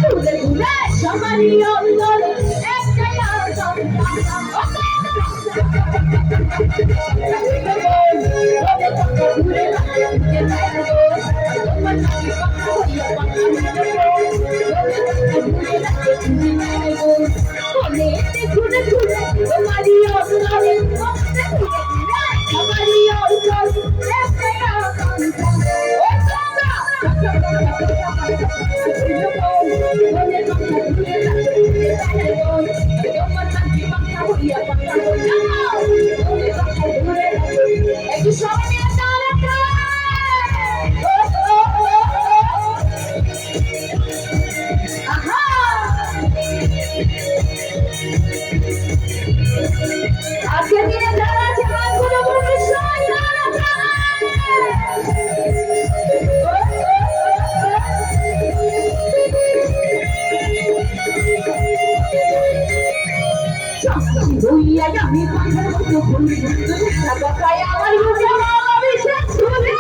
ঘুরে ঘুরে সবারই অন্তরে একটাই আদর ঘুরে ঘুরে ঘুরে সবারই অন্তরে সবারই অন্তরে একটাই একটু সবাই মিলে আজকের দিনে যারা আছে হাতগুলো বলবে আমি পাখার মতো ঘুরি তাই আমার বুঝে আমি শেষ করে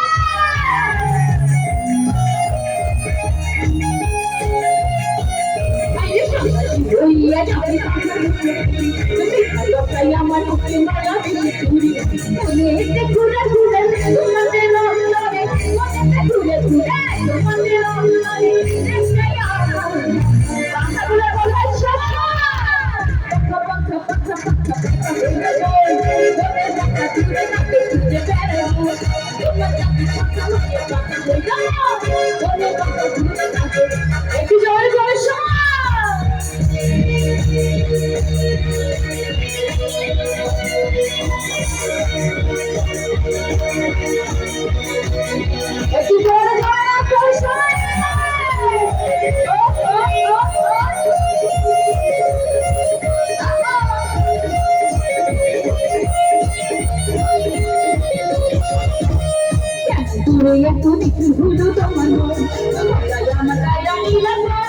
আমার ঘুরে ঘুরে তোমাদের অন্তরে ঘুরে ঘুরে তোমাদের অন্তরে কথাগুলো বলা একটু জোরে জোরে একটু জোরে তুমি একটু দেখি ভুলো তোমার আমার